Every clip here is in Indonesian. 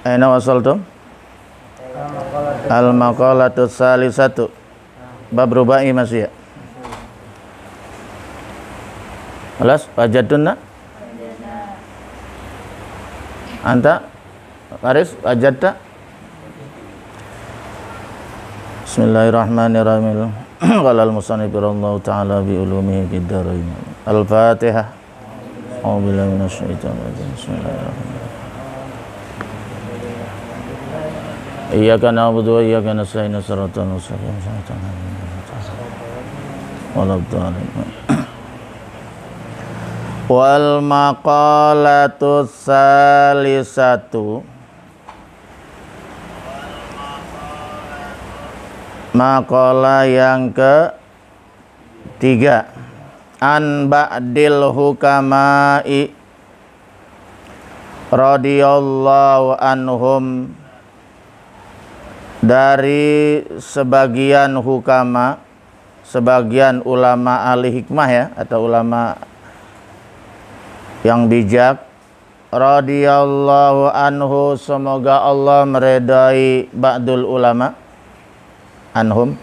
Aina wasaltum? Al-maqalatu salisatu. Bab rubai masih ya? Alas, wajadtunna? Anta? Faris, wajadta? Bismillahirrahmanirrahim. Qala al-musannif rahimahullahu ta'ala bi ulumihi fid dharain. Al-Fatihah. A'udzu billahi minasyaitonir rajim. Bismillahirrahmanirrahim. Iyyaka na'budu wa iyyaka nasta'in shiratal mustaqim shiratal ladzina wal maqalatu salisatu. Maqalah yang ketiga, an ba'dil hukama'i radhiyallahu anhum, dari sebagian hukama, sebagian ulama ahli hikmah ya, atau ulama yang bijak, radhiyallahu anhu, semoga Allah meridai ba'dul ulama anhum.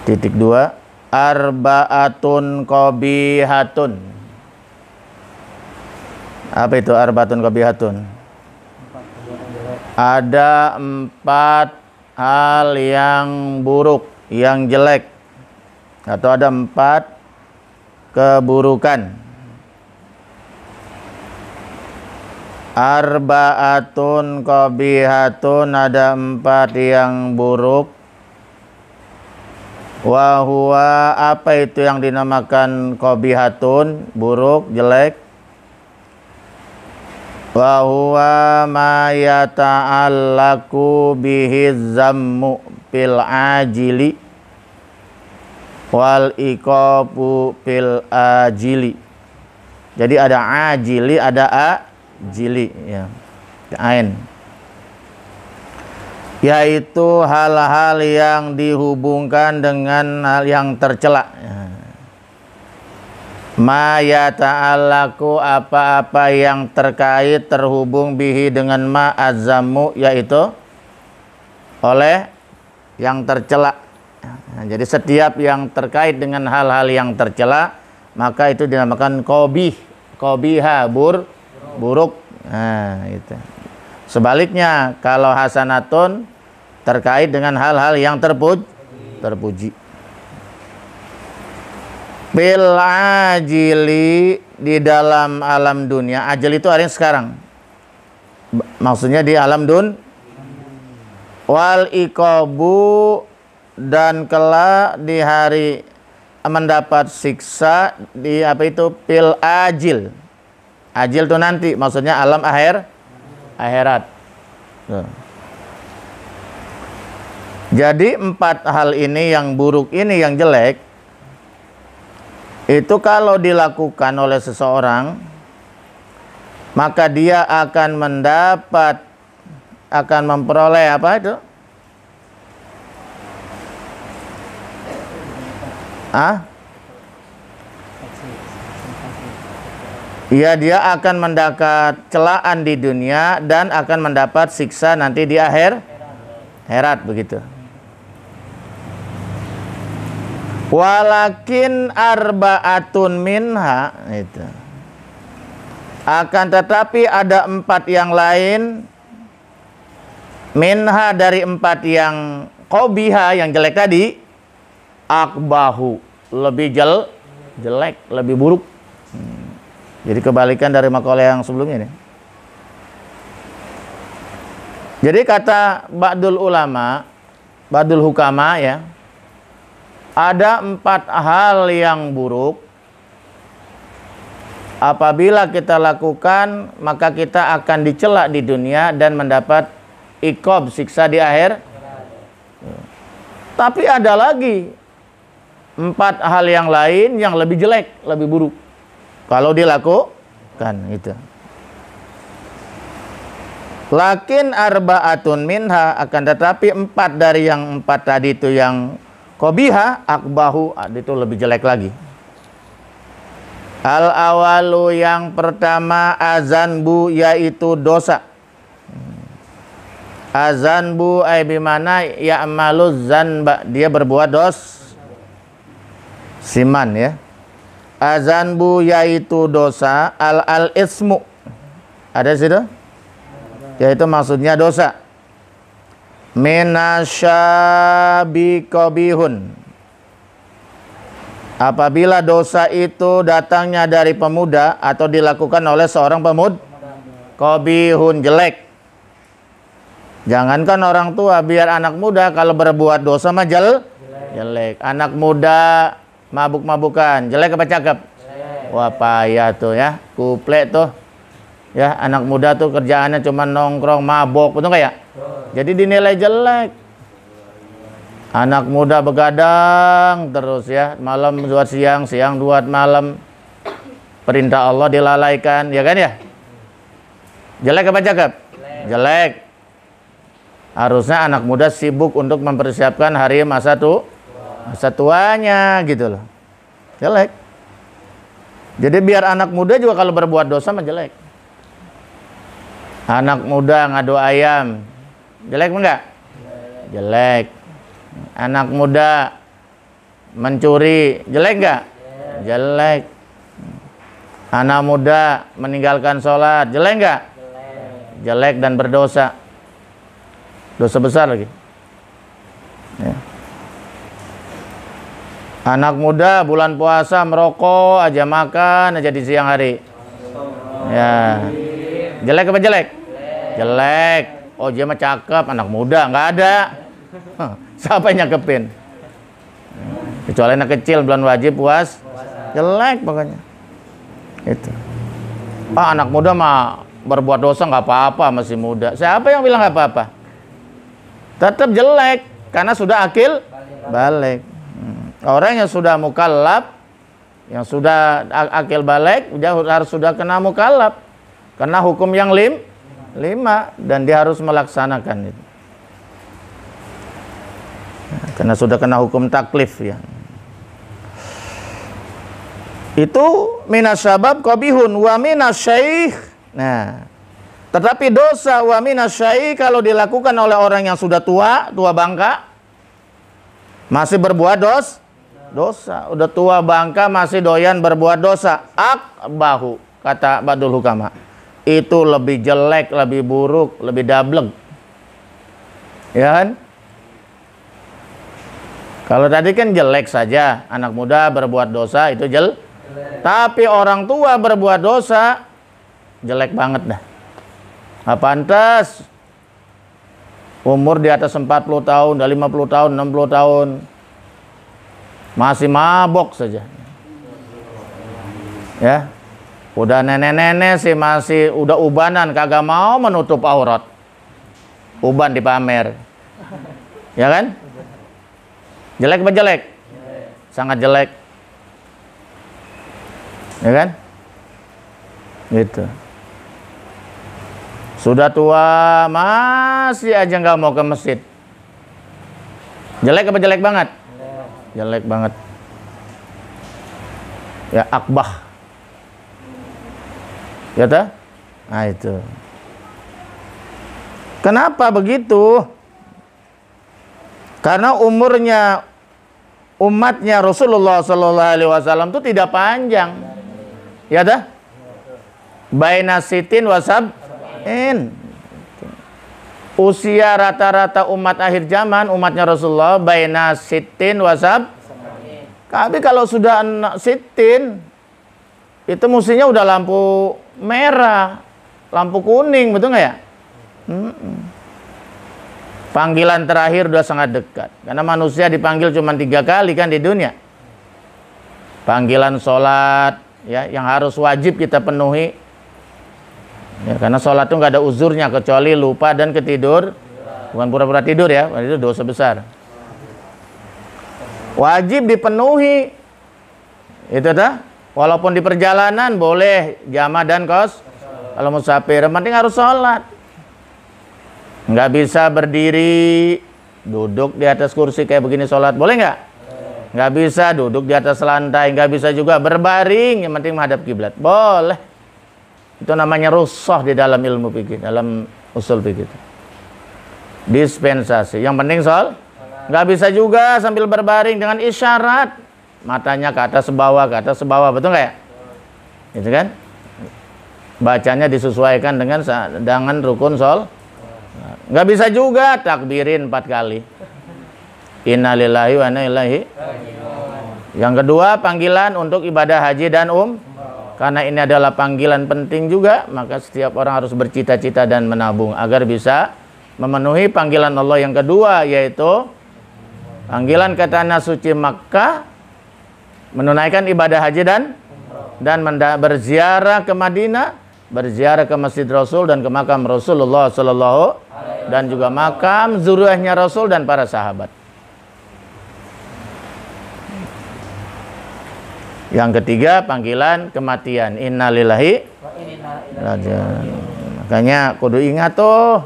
Titik 2, arba'atun qabihatun. Apa itu arba'atun qabihatun? Ada 4 hal yang buruk, yang jelek, atau ada 4 keburukan. Arba'atun qabihatun, ada 4 yang buruk. Wa huwa, apa itu yang dinamakan qabihatun, buruk, jelek? Wa huwa ma yata'allaku bihi zammu fil ajili wal iqabu fil ajili. Jadi ada ajili, ada ajili ya. Ain. Yaitu hal-hal yang dihubungkan dengan hal yang tercela. Ma yata'allaku, apa-apa yang terkait, terhubung, bihi dengan ma azzamu, yaitu oleh yang tercela. Nah, jadi setiap yang terkait dengan hal-hal yang tercela, maka itu dinamakan qabih. Qabiha, buruk. Nah, itu. Sebaliknya, kalau hasanatun terkait dengan hal-hal yang terpuji. Bil ajili, di dalam alam dunia. Ajil itu hari sekarang. Maksudnya di alam wal iqabu, dan kelak di hari mendapat siksa di apa itu pil ajil. Ajil itu nanti, maksudnya alam akhirat. Jadi 4 hal ini yang buruk ini, yang jelek, itu kalau dilakukan oleh seseorang, maka dia akan memperoleh apa itu? Ya, dia akan mendapat celaan di dunia dan akan mendapat siksa nanti di akhirat, begitu. Walakin arba'atun minha, itu. Akan tetapi ada 4 yang lain, minha, dari 4 yang qabiha, yang jelek tadi, akbahu, lebih jelek, lebih buruk. Jadi kebalikan dari makalah yang sebelumnya ini. Jadi kata ba'dul ulama, ba'dul hukama ya, ada 4 hal yang buruk. Apabila kita lakukan, maka kita akan dicela di dunia dan mendapat iqab, siksa di akhir. Tapi ada lagi 4 hal yang lain yang lebih jelek, lebih buruk kalau dilakukan itu. Lakin arba'atun minha, akan tetapi 4 dari yang 4 tadi itu yang qabiha, akbahu, itu lebih jelek lagi. Al awalu, yang pertama, azanbu, yaitu dosa. Azanbu ay bimana ya'malu zanba, dia berbuat siman ya. Azanbu yaitu dosa, al ismu. Ada situ? Yaitu maksudnya dosa. Minasyabi qabihun. Apabila dosa itu datangnya dari pemuda atau dilakukan oleh seorang pemuda, qabihun, jelek. Jangankan orang tua, biar anak muda kalau berbuat dosa mah jelek. Anak muda mabuk-mabukan, jelek apa cakep? Wah payah tuh ya, kuplek tuh. Ya, anak muda tuh kerjaannya cuma nongkrong, mabok, betul nggak ya? Jadi dinilai jelek. Anak muda begadang terus ya, malam buat siang, siang buat malam. Perintah Allah dilalaikan, ya kan ya? Jelek apa cakep? Jelek. Harusnya anak muda sibuk untuk mempersiapkan hari masa tuanya gitu loh. Jelek. Jadi biar anak muda juga kalau berbuat dosa mah jelek. Anak muda ngadu ayam, jelek enggak? Jelek. Anak muda mencuri, jelek enggak? Jelek. Anak muda meninggalkan sholat, jelek enggak? Jelek dan berdosa. Dosa besar lagi. Ya. Anak muda bulan puasa merokok aja, makan aja di siang hari. Ya. Jelek apa jelek? Jelek. Oh dia mah cakep, anak muda, nggak ada. Siapa yang nyakepin? Kecuali anak kecil bulan wajib puas. Jelek pokoknya. Itu. Anak muda mah berbuat dosa nggak apa-apa, masih muda. Siapa yang bilang nggak apa-apa? Tetap jelek karena sudah akil balik. Orang yang sudah mukallaf, yang sudah akil balik, dia harus sudah kena mukallaf. Karena hukum yang 5 dan dia harus melaksanakan itu. Karena sudah kena hukum taklif ya. Itu minasyabab qabihun wa minasyaikh. Nah, tetapi dosa wa minasyaikh kalau dilakukan oleh orang yang sudah tua bangka, masih berbuat dosa, udah tua bangka masih doyan berbuat dosa, akbahu, kata Ba'dul Hukama. Itu lebih jelek, lebih buruk, lebih dablek. Ya kan? Kalau tadi kan jelek saja, anak muda berbuat dosa itu jelek. Tapi orang tua berbuat dosa jelek banget dah. Pantas umur di atas 40 tahun, 50 tahun, 60 tahun masih mabok saja. Ya. Udah nenek-nenek sih masih udah ubanan, kagak mau menutup aurat. Uban dipamer. Ya kan? Jelek apa jelek? Sangat jelek. Ya kan? Gitu. Sudah tua masih aja nggak mau ke masjid. Jelek apa jelek banget? Jelek banget. Ya akbah. Ya tak? Nah itu. Kenapa begitu? Karena umurnya umatnya Rasulullah SAW itu tidak panjang. Ya tak? Baina sitin wasab'in. Usia rata-rata umat akhir zaman, umatnya Rasulullah baina sitin wasab. Tapi kalau sudah sitin, itu mestinya udah lampu merah, lampu kuning, betul nggak ya? Panggilan terakhir udah sangat dekat. Karena manusia dipanggil cuma 3 kali kan di dunia. Panggilan sholat, ya, yang harus wajib kita penuhi. Ya, karena sholat itu nggak ada uzurnya kecuali lupa dan ketidur. Bukan pura-pura tidur ya, itu dosa besar. Wajib dipenuhi. Itu dah. Walaupun di perjalanan boleh jamaah dan kos. Kalau musafir, yang penting harus sholat. Nggak bisa berdiri, duduk di atas kursi kayak begini sholat. Boleh nggak? Nggak bisa duduk di atas lantai. Nggak bisa juga berbaring, yang penting menghadap kiblat. Boleh. Itu namanya rukhsah di dalam ilmu fikih, dalam usul fikih. dispensasi. Yang penting nggak bisa juga sambil berbaring dengan isyarat. Matanya ke atas bawah, betul nggak ya? Gitu kan? Bacanya disesuaikan dengan rukun nggak bisa juga takbirin 4 kali. Innalillahi wa inna ilaihi. Yang kedua, panggilan untuk ibadah haji dan karena ini adalah panggilan penting juga, maka setiap orang harus bercita-cita dan menabung agar bisa memenuhi panggilan Allah yang kedua, yaitu panggilan ke tanah suci Makkah, menunaikan ibadah haji dan berziarah ke Madinah, berziarah ke Masjid Rasul dan ke makam Rasulullah sallallahu dan juga makam zuriatnya Rasul dan para sahabat. Yang ketiga, panggilan kematian. Innalillahi rajiun. Makanya kudu ingat tuh.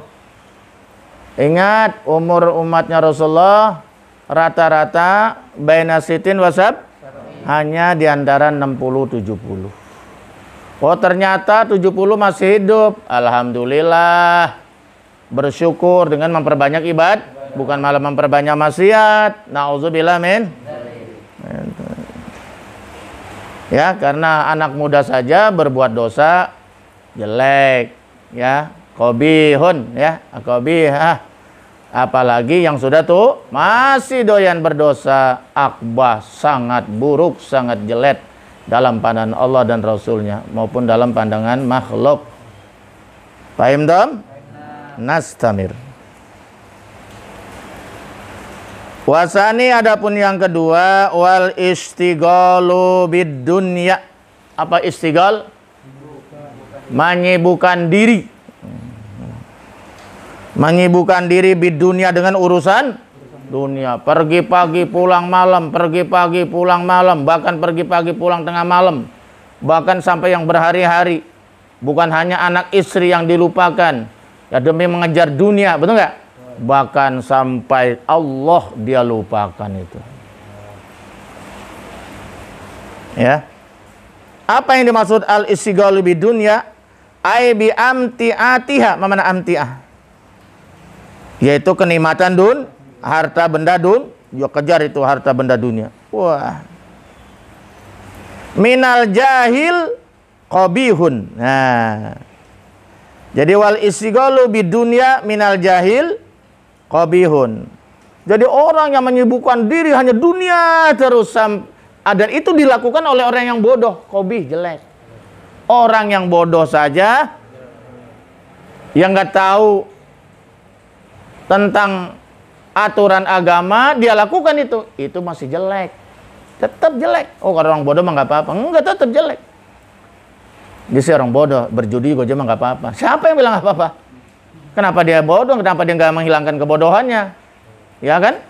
Ingat umur umatnya Rasulullah rata-rata baina sitin wasab hanya di antara 60-70. Oh, ternyata 70 masih hidup. Alhamdulillah. Bersyukur dengan memperbanyak ibadah, bukan malah memperbanyak maksiat. Nauzubillah min. Ya, karena anak muda saja berbuat dosa jelek, ya, qabihun, ya, qabihah. Apalagi yang sudah tuh masih doyan berdosa, akbah, sangat buruk, sangat jelek dalam pandangan Allah dan Rasulnya maupun dalam pandangan makhluk. Paham dong? Nastamir. Wasani, adapun yang kedua, wal istighalu bid dunya. Apa istighal? Menyibukkan diri. Menyibukkan diri bid dunya dengan urusan dunia. Pergi pagi pulang malam, pergi pagi pulang malam, bahkan pergi pagi pulang tengah malam. Bahkan sampai yang berhari-hari. Bukan hanya anak istri yang dilupakan. Ya, demi mengejar dunia, betul nggak? Bahkan sampai Allah dia lupakan itu. Ya. Apa yang dimaksud al-istighalu bidunya? Ai bi amtiatiha, mana amtiah? Yaitu kenikmatan harta benda dia kejar itu harta benda dunia. Wah. Minal jahil qabihun. Nah. Jadi wal istighalu bidunya minal jahil qabihun. Jadi orang yang menyibukkan diri hanya dunia terus, dan itu dilakukan oleh orang yang bodoh, qabih, jelek. Orang yang bodoh saja, yang nggak tahu tentang aturan agama, dia lakukan itu masih jelek, tetap jelek. Oh, kalau orang bodoh mah nggak apa-apa, enggak, tetap jelek. Dia sih orang bodoh, berjudi juga mah nggak apa-apa. Siapa yang bilang nggak apa-apa? Kenapa dia bodoh? Kenapa dia nggak menghilangkan kebodohannya? Ya kan?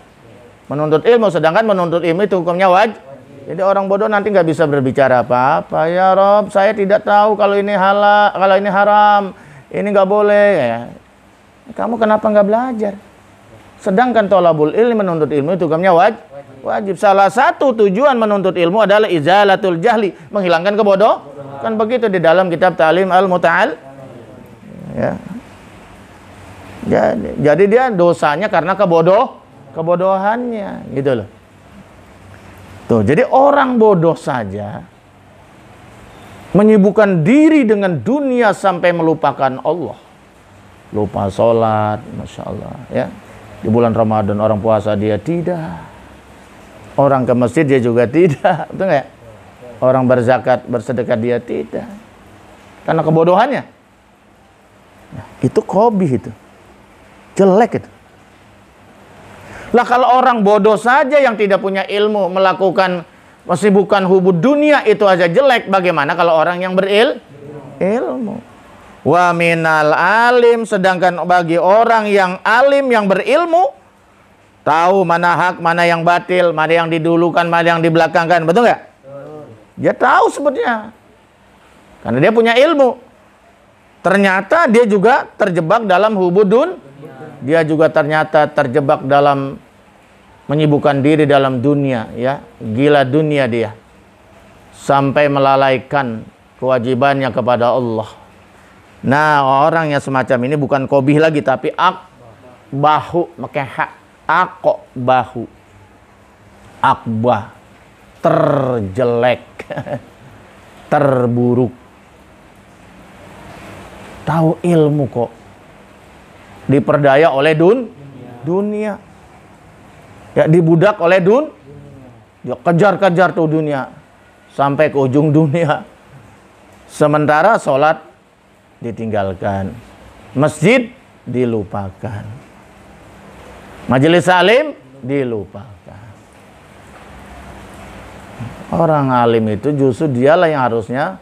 Menuntut ilmu, sedangkan menuntut ilmu itu hukumnya wajib. Jadi orang bodoh nanti nggak bisa berbicara apa-apa. Ya Rob, saya tidak tahu kalau ini halal, kalau ini haram, ini nggak boleh. Ya. Kamu kenapa nggak belajar? Sedangkan thalabul ilmi, menuntut ilmu itu hukumnya wajib. Salah satu tujuan menuntut ilmu adalah izalatul jahli, menghilangkan kebodohan. Kan begitu di dalam kitab Ta'lim al-Muta'al. Ya. Jadi dia dosanya karena kebodohannya, gitu loh. Tuh, jadi orang bodoh saja menyibukkan diri dengan dunia sampai melupakan Allah. Lupa sholat, Masya Allah, ya. Di bulan Ramadan orang puasa dia tidak. Orang ke masjid dia juga tidak, betul nggak? Orang berzakat, bersedekah dia tidak. Karena kebodohannya. Nah, itu qabih itu. Jelek itu. Lah kalau orang bodoh saja yang tidak punya ilmu melakukan kesibukan hubud dunia itu aja jelek, bagaimana kalau orang yang berilmu? Wa minal alim, sedangkan bagi orang yang alim yang berilmu tahu mana hak, mana yang batil, mana yang didulukan, mana yang dibelakangkan, betul nggak? Dia tahu sebetulnya. Karena dia punya ilmu. Ternyata dia juga terjebak dalam hubudun. Dia juga ternyata terjebak dalam menyibukkan diri dalam dunia, ya, gila dunia dia, sampai melalaikan kewajibannya kepada Allah. Nah, orang yang semacam ini bukan qabih lagi, tapi bahu pakai hak, ako bahu, akbah, terjelek, terburuk. Tahu ilmu kok diperdaya oleh dunia. Ya, dibudak oleh ya, kejar-kejar tuh dunia sampai ke ujung dunia. Sementara sholat ditinggalkan, masjid dilupakan, majelis alim dilupakan. Orang alim itu justru dialah yang harusnya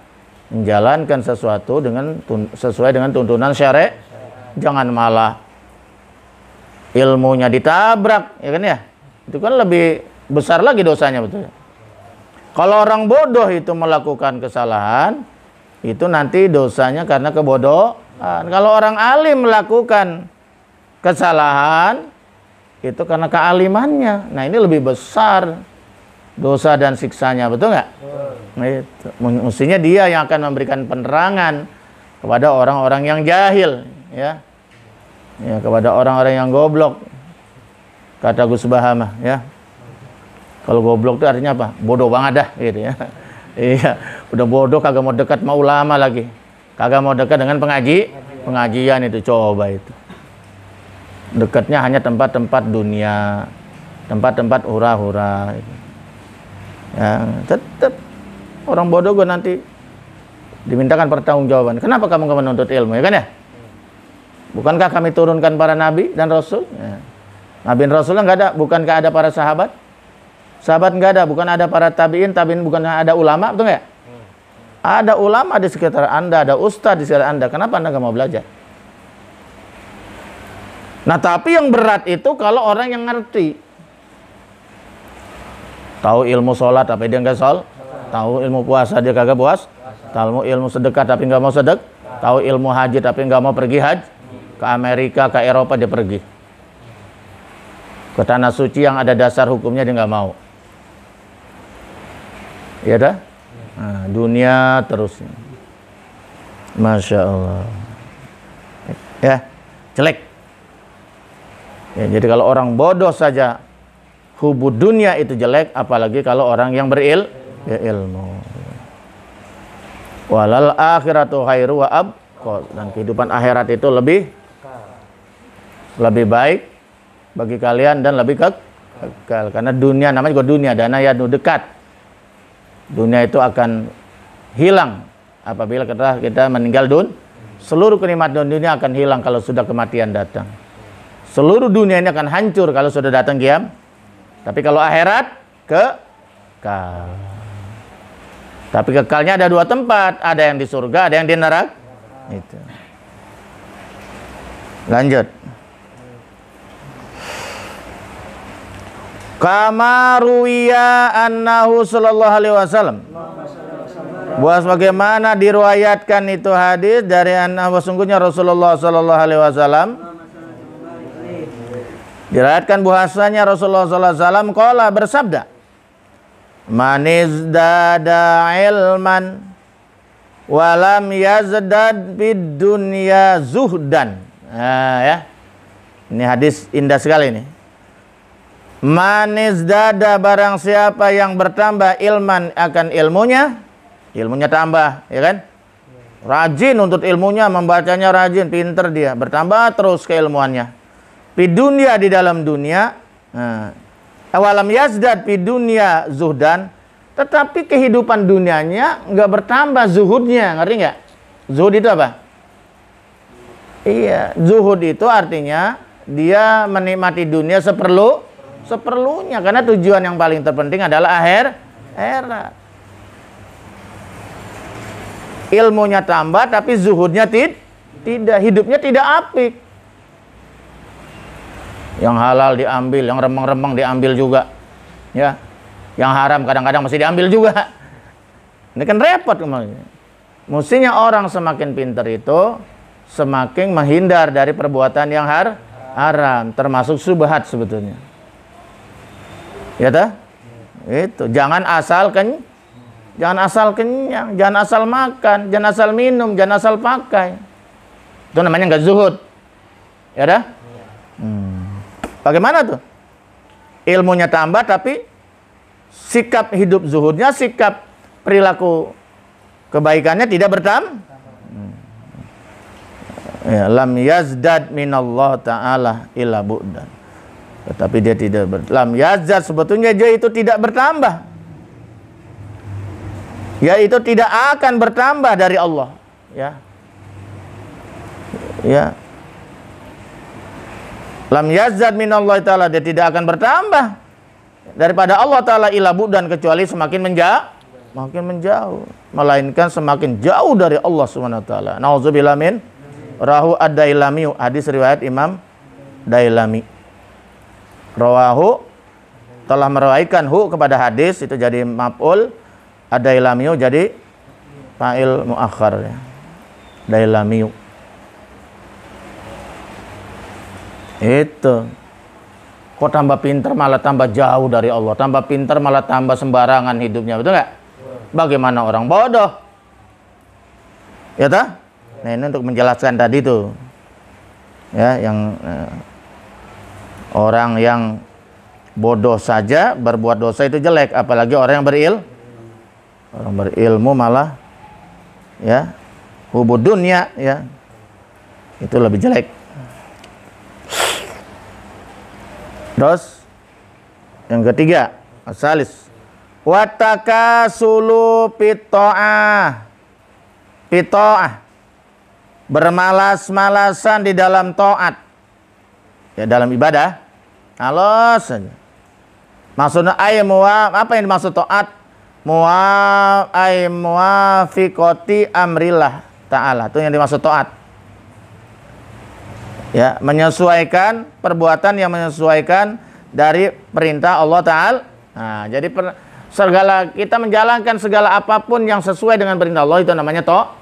menjalankan sesuatu sesuai dengan tuntunan syariat. Jangan malah ilmunya ditabrak, ya kan ya? Itu kan lebih besar lagi dosanya, betul. Kalau orang bodoh itu melakukan kesalahan, itu nanti dosanya karena kebodohan. Kalau orang alim melakukan kesalahan, itu karena kealimannya. Nah, ini lebih besar dosa dan siksanya, betul nggak? Nah, itu. Mestinya dia yang akan memberikan penerangan kepada orang-orang yang jahil, ya, kepada orang-orang yang goblok. Kata Gus Bahama, ya. Kalau goblok itu artinya apa? Bodoh banget dah, gitu ya. Iya, udah bodoh kagak mau dekat mau ulama lagi. Kagak mau dekat dengan pengajian itu, coba itu. Dekatnya hanya tempat-tempat dunia, tempat-tempat hura-hura. Ya, tetap orang bodoh gue nanti dimintakan pertanggungjawaban. Kenapa kamu gak menuntut ilmu, ya kan ya? Bukankah kami turunkan para nabi dan rasul? Ya. Nabi dan rasulnya nggak ada, bukankah ada para sahabat? Sahabat nggak ada, bukan ada para tabiin bukan ada ulama, betul nggak? Ada ulama di sekitar Anda, ada ustadz di sekitar Anda. Kenapa Anda nggak mau belajar? Nah, tapi yang berat itu kalau orang yang ngerti. Tahu ilmu sholat tapi dia nggak sholat. Tahu ilmu puasa dia kagak puas. Tahu ilmu sedekah tapi nggak mau sedek. Tahu ilmu haji tapi nggak mau pergi haji. Ke Amerika, ke Eropa dia pergi. Ke tanah suci yang ada dasar hukumnya dia nggak mau. Ya dah. Nah, dunia terus. Masya Allah. Ya, jelek. Ya, jadi kalau orang bodoh saja hubud dunia itu jelek, apalagi kalau orang yang berilmu. Walal akhiratu khairu wa abqa, dan kehidupan akhirat itu lebih baik bagi kalian dan lebih kekal. Karena dunia namanya juga dunia, dana yadu, dekat. Dunia itu akan hilang apabila kita meninggal seluruh kenikmatan dunia akan hilang kalau sudah kematian datang. Seluruh dunia ini akan hancur kalau sudah datang kiam. Tapi kalau akhirat kekal. Tapi kekalnya ada dua tempat, ada yang di surga, ada yang di neraka. Itu. Lanjut. Kama ruwiya annahu sallallahu alaihi wasallam. Buas bagaimana diriwayatkan itu hadis dari sungguhnya Rasulullah sallallahu alaihi wasallam. Diriwayatkan bahwasanya Rasulullah sallallahu alaihi wasallam qala bersabda, "Man izdada ilman wa lam yazdad bid dunya zuhdan." Nah, ya. Ini hadis indah sekali ini. Manis dada, barang siapa yang bertambah ilman akan ilmunya tambah, ya kan? Rajin untuk ilmunya, membacanya rajin, pinter dia, bertambah terus keilmuannya. Di dunia, di dalam dunia, awalam yazdad di dunia zuhdan, tetapi kehidupan dunianya nggak bertambah zuhudnya, ngerti nggak? Zuhud itu apa? Iya, zuhud itu artinya dia menikmati dunia seperlunya, karena tujuan yang paling terpenting adalah akhirat. Ilmunya tambah tapi zuhudnya tidak, hidupnya tidak apik. Yang halal diambil, yang remeng-remeng diambil juga, ya. Yang haram kadang-kadang masih diambil juga. Ini kan repot kemarin. Mestinya orang semakin pintar itu semakin menghindar dari perbuatan yang haram, termasuk subhat sebetulnya. Ya toh? Itu, jangan asal kenyang, jangan asal makan, jangan asal minum, jangan asal pakai. Itu namanya nggak zuhud. Ya dah? Bagaimana tuh? Ilmunya tambah tapi sikap hidup zuhudnya, sikap perilaku kebaikannya tidak bertambah. Ya, lam yazdad minallah ta'ala illa bu'dan. Tetapi dia tidak lam yazdad, sebetulnya dia itu tidak bertambah. Ya, itu tidak akan bertambah dari Allah, ya. Ya. Lam yazdad minallah ta'ala, dia tidak akan bertambah daripada Allah Ta'ala illa bu'dan, kecuali semakin menjauh, melainkan semakin jauh dari Allah Subhanahu wa taala. Nauzubillah min rahu ad-Dailami, hadis riwayat Imam Dailami. Rawahu, telah meriwayatkan hu kepada hadis itu jadi maf'ul, ad-Dailami jadi fa'il muakhar, ya. Dailami. Itu. Kok tambah pintar malah tambah jauh dari Allah, tambah pintar malah tambah sembarangan hidupnya, betul nggak? Bagaimana orang bodoh? Ya toh? Nah, ini untuk menjelaskan tadi tuh, ya, yang orang yang bodoh saja berbuat dosa itu jelek, apalagi orang yang orang berilmu malah, ya, hubud dunia, ya, itu lebih jelek. Terus yang ketiga, asalis watakasulu pito'ah, bermalas-malasan di dalam taat, ya, dalam ibadah, malas saja. Maksudnya apa yang dimaksud taat? Muwafiqati amrillah ta'ala, itu yang dimaksud taat. Ya, menyesuaikan perbuatan yang menyesuaikan dari perintah Allah Ta'ala. Nah, jadi kita menjalankan segala apapun yang sesuai dengan perintah Allah, itu namanya taat.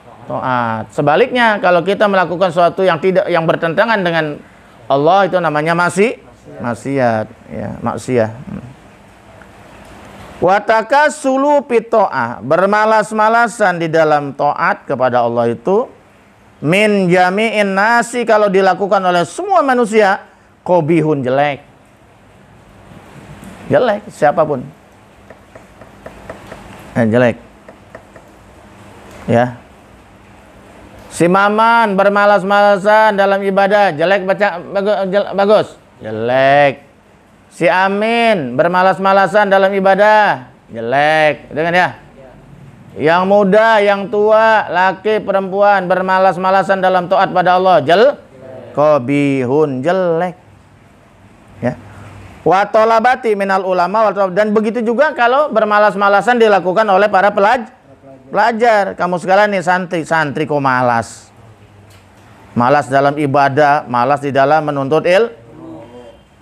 Sebaliknya, kalau kita melakukan sesuatu yang bertentangan dengan Allah, itu namanya maksiat, ya, maksiat. Watakasulu pito'ah, bermalas-malasan di dalam taat kepada Allah itu min jami'in nasi, kalau dilakukan oleh semua manusia, qobihun, jelek, siapapun, jelek, ya. Si Maman bermalas-malasan dalam ibadah, jelek, bagus, jelek. Si Amin bermalas-malasan dalam ibadah, jelek, dengan ya. Yang muda, yang tua, laki, perempuan bermalas-malasan dalam taat pada Allah, qobihun, jelek, ya. Wa tolabati minal ulama, dan begitu juga kalau bermalas-malasan dilakukan oleh para pelajar. Kamu sekalian nih, santri kok malas dalam ibadah, malas di dalam menuntut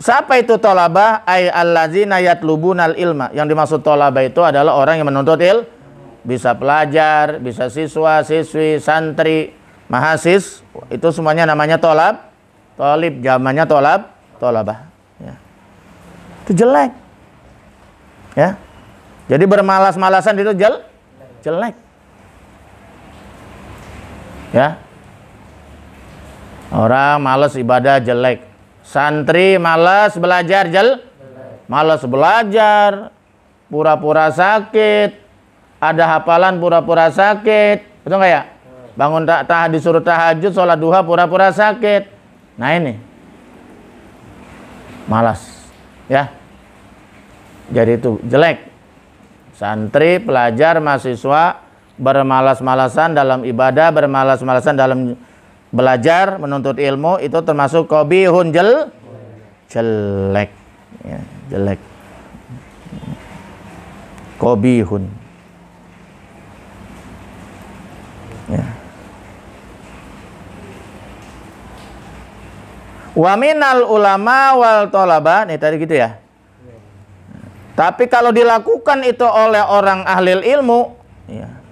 Siapa itu tolabah? Ay allazina yatlubunal ilma. Yang dimaksud tolabah itu adalah orang yang menuntut bisa pelajar, bisa siswa, siswi, santri, mahasis, itu semuanya namanya tolib, zamannya tolabah, ya. Itu jelek, ya. Jadi bermalas-malasan itu jelek, ya. Orang malas ibadah, jelek. Santri malas belajar, malas belajar, pura-pura sakit. Ada hafalan pura-pura sakit, betul nggak ya? Bangun disuruh tahajud, sholat duha, pura-pura sakit. Nah, ini malas, ya. Jadi itu jelek. Santri, pelajar, mahasiswa bermalas-malasan dalam ibadah, bermalas-malasan dalam belajar, menuntut ilmu, itu termasuk qobihun, jelek, ya, jelek, qobihun. Ya. Wa minal ulama wal tolaba, nih tadi gitu ya. Tapi kalau dilakukan itu oleh orang ahli ilmu, ya.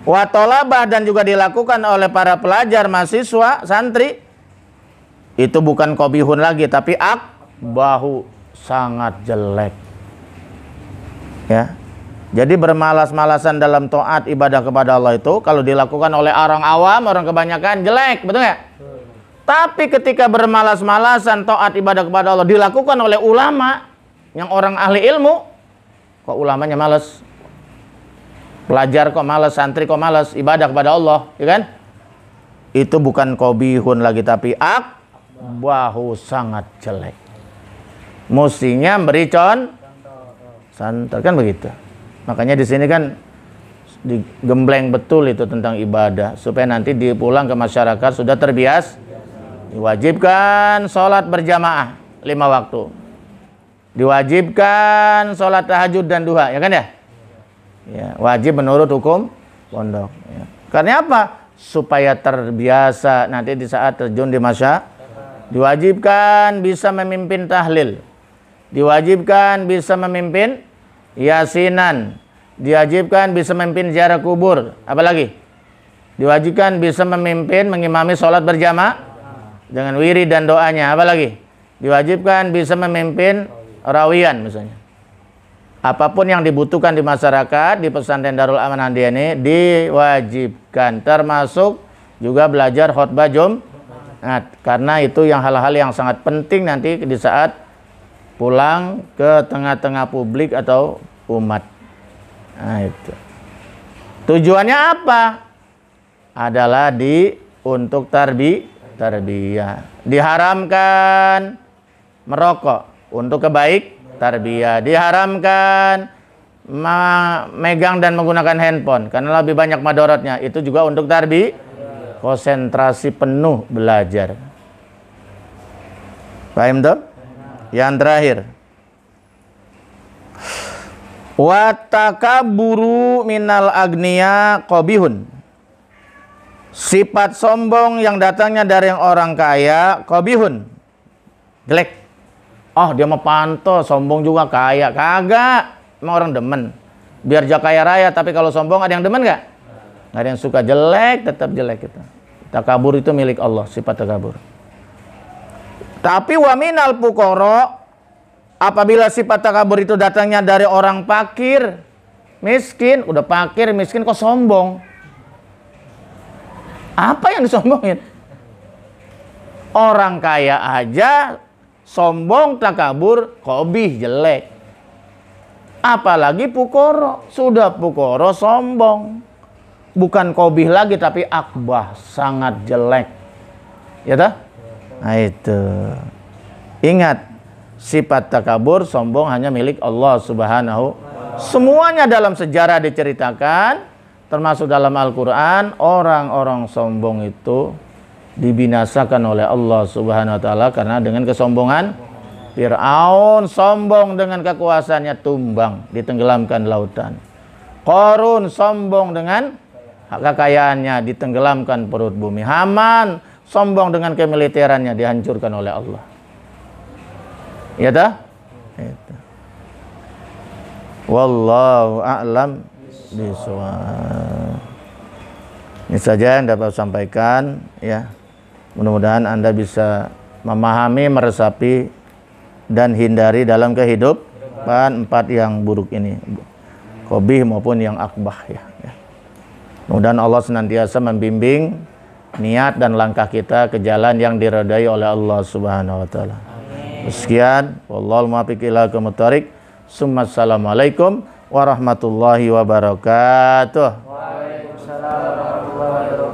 Wa tolabah, dan juga dilakukan oleh para pelajar, mahasiswa, santri, itu bukan qobihun lagi, tapi akbahu, sangat jelek, ya. Jadi bermalas-malasan dalam taat ibadah kepada Allah itu kalau dilakukan oleh orang awam, orang kebanyakan, jelek, betul nggak? Tapi ketika bermalas-malasan taat ibadah kepada Allah dilakukan oleh ulama yang orang ahli ilmu, kok ulamanya malas? Pelajar kok malas, santri kok malas ibadah kepada Allah, ya kan? Itu bukan qobihun lagi, tapi akbahu, sangat jelek. Mestinya beri contoh, kan begitu. Makanya di sini kan digembleng betul itu tentang ibadah supaya nanti dipulang ke masyarakat sudah terbiasa. Diwajibkan sholat berjamaah 5 waktu. Diwajibkan sholat tahajud dan duha, ya kan ya? Ya, wajib menurut hukum pondok. Ya. Karena apa? Supaya terbiasa nanti di saat terjun di masyarakat. Diwajibkan bisa memimpin tahlil. Diwajibkan bisa memimpin yasinan. Diwajibkan bisa memimpin ziarah kubur. Apalagi? Diwajibkan bisa memimpin mengimami sholat berjamaah dengan wirid dan doanya. Apalagi? Diwajibkan bisa memimpin rawiyan misalnya. Apapun yang dibutuhkan di masyarakat, di pesantren Darul Amanah ini diwajibkan, termasuk juga belajar khutbah Jumat, karena itu yang hal-hal yang sangat penting nanti di saat pulang ke tengah-tengah publik atau umat. Nah, itu. Tujuannya apa? Adalah untuk tarbiyah. Diharamkan merokok untuk tarbiyah. Diharamkan megang dan menggunakan handphone karena lebih banyak madorotnya. Itu juga untuk tarbiyah. Konsentrasi penuh belajar. Paham tuh? Yang terakhir. Wa takaburu minal agniya qobihun. Sifat sombong yang datangnya dari orang kaya qobihun. Jelek. Oh, dia mah pantas, sombong juga kaya. Kagak. Emang orang demen. Biar dia kaya raya, tapi kalau sombong ada yang demen gak? Gak ada yang suka. Jelek, tetap jelek itu. Takabur itu milik Allah, sifat takabur. Tapi wa minal fuqara, apabila sifat takabur itu datangnya dari orang fakir, miskin, udah fakir, miskin kok sombong. Apa yang disombongin? Orang kaya aja sombong, takabur, qobih, jelek. Apalagi fuqara, sudah fuqara sombong. Bukan qobih lagi tapi akbah, sangat jelek. Ya toh? Nah itu. Ingat, sifat takabur, sombong hanya milik Allah Subhanahu. Semuanya dalam sejarah diceritakan, termasuk dalam Al-Qur'an, orang-orang sombong itu dibinasakan oleh Allah Subhanahu wa taala karena dengan kesombongan. Fir'aun sombong dengan kekuasaannya, tumbang, ditenggelamkan lautan. Qarun sombong dengan kekayaannya, ditenggelamkan perut bumi. Haman sombong dengan kemiliterannya, dihancurkan oleh Allah. Ya dah? Itu. Wallahu a'lam bishawab. Ini saja yang dapat saya sampaikan, ya. Mudah-mudahan Anda bisa memahami, meresapi dan hindari dalam kehidupan 4 yang buruk ini. Qobih maupun yang akbah, ya. Mudah-mudahan Allah senantiasa membimbing niat dan langkah kita ke jalan yang diridai oleh Allah Subhanahu wa taala. Sekian, wallahul muwaffiq ila aqwamit thoriq. Assalamualaikum warahmatullahi wabarakatuh. Waalaikumsalam warahmatullahi wabarakatuh.